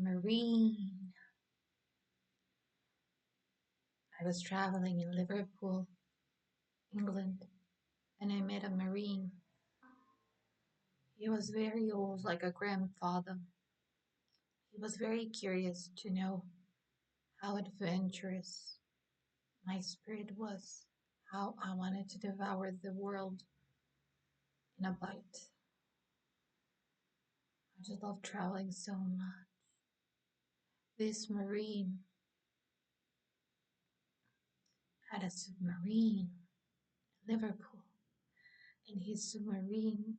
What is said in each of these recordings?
Submarine. I was traveling in Liverpool, England, and I met a Marine. He was very old, like a grandfather. He was very curious to know how adventurous my spirit was, how I wanted to devour the world in a bite. I just love traveling so much. This Marine had a submarine in Liverpool, and his submarine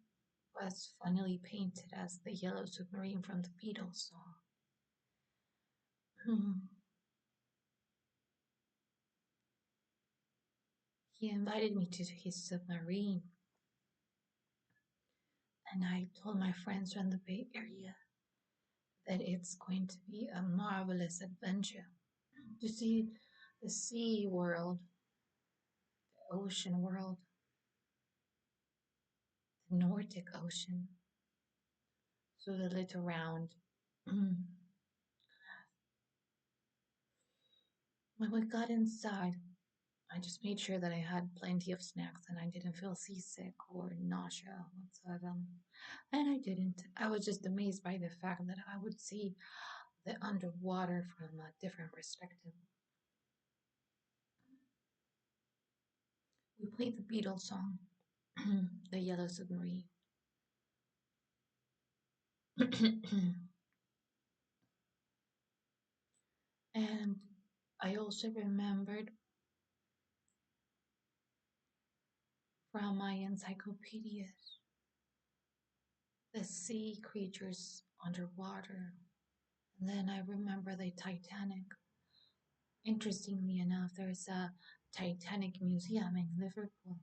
was funnily painted as the yellow submarine from the Beatles song. He invited me to his submarine, and I told my friends from the Bay Area that it's going to be a marvelous adventure to see the sea world, the ocean world, the Nordic Ocean, through the little round. When we got inside, I just made sure that I had plenty of snacks and I didn't feel seasick or nausea whatsoever. And I didn't. I was just amazed by the fact that I would see the underwater from a different perspective. We played the Beatles song, The Yellow Submarine. And I also remembered from my encyclopedias the sea creatures underwater. And then I remember the Titanic. Interestingly enough, there's a Titanic museum in Liverpool.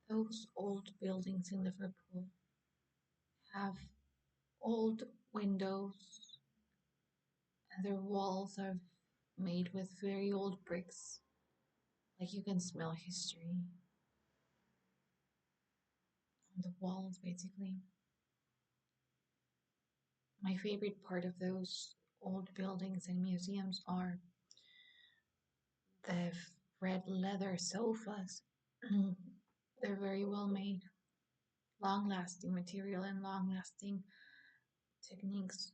Those old buildings in Liverpool have old windows, and their walls are made with very old bricks. Like you can smell history on the walls, basically. My favorite part of those old buildings and museums are the red leather sofas. They're very well made, long lasting material and long lasting techniques.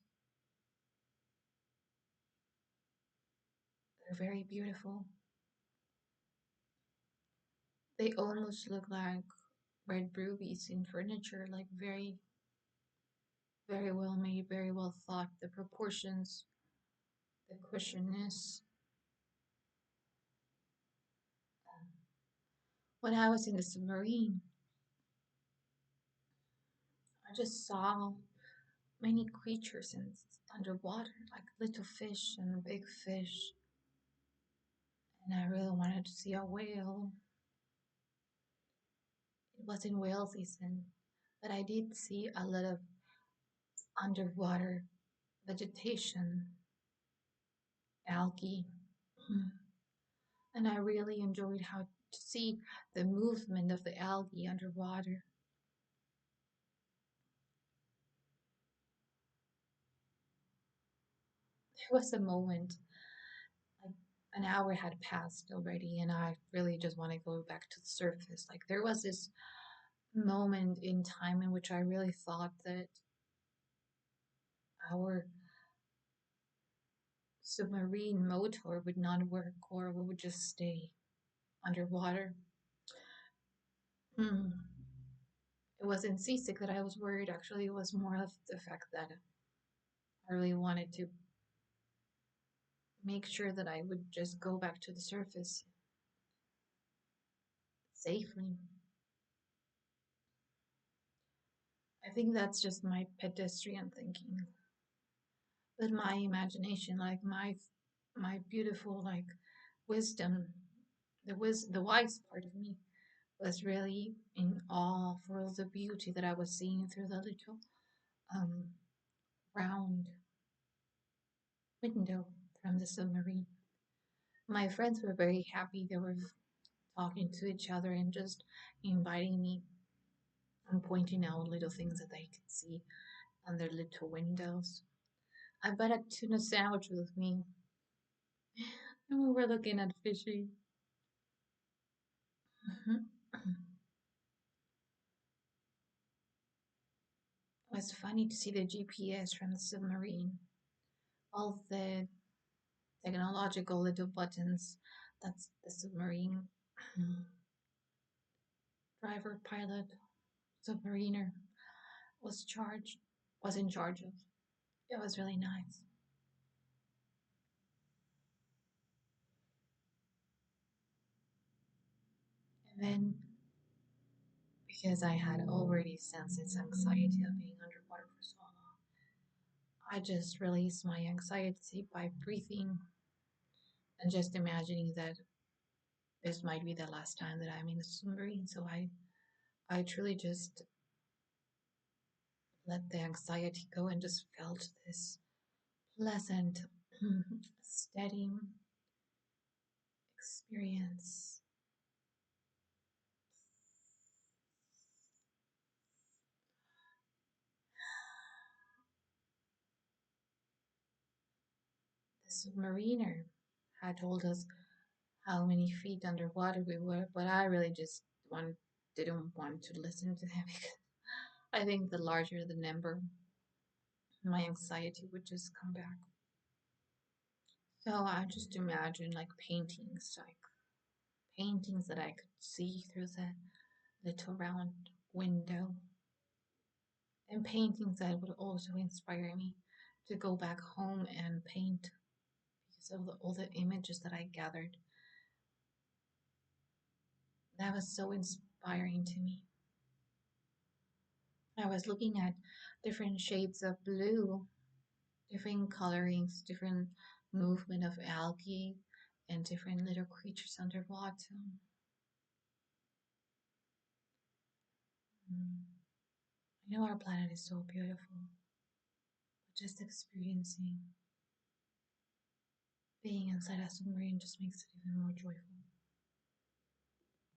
They're very beautiful. They almost look like red rubies in furniture, like very, very well made, very well thought. The proportions, the cushionness. When I was in the submarine, I just saw many creatures in underwater, like little fish and big fish. And I really wanted to see a whale. It was in whale season, but I did see a lot of underwater vegetation, algae. And I really enjoyed how to see the movement of the algae underwater. There was a moment, like an hour had passed already, and I really just want to go back to the surface. Like there was this moment in time in which I really thought that our submarine motor would not work or we would just stay underwater. Hmm. It wasn't seasick that I was worried, actually, it was more of the fact that I really wanted to make sure that I would just go back to the surface safely. I think that's just my pedestrian thinking. But my imagination, like my beautiful like wisdom, the wise part of me was really in awe for all the beauty that I was seeing through the little um, round window from the submarine. My friends were very happy. They were talking to each other and just inviting me and pointing out little things that they could see on their little windows. I brought a tuna sandwich with me, and we were looking at fishing. It was funny to see the GPS from the submarine, all the technological little buttons. That's the submarine driver, pilot, submariner was in charge of. It was really nice. And then because I had already sensed its anxiety of being underwater for so long, I just released my anxiety by breathing and just imagining that this might be the last time that I'm in a submarine. So I truly just let the anxiety go and just felt this pleasant, steady experience. The submariner had told us how many feet underwater we were, but I really just didn't want to listen to him because I think the larger the number, my anxiety would just come back. So I just imagine like paintings that I could see through the little round window, and paintings that would also inspire me to go back home and paint because of all the images that I gathered. That was so inspiring to me. I was looking at different shades of blue, different colorings, different movement of algae, and different little creatures underwater. Mm. I know our planet is so beautiful, but just experiencing being inside a submarine just makes it even more joyful.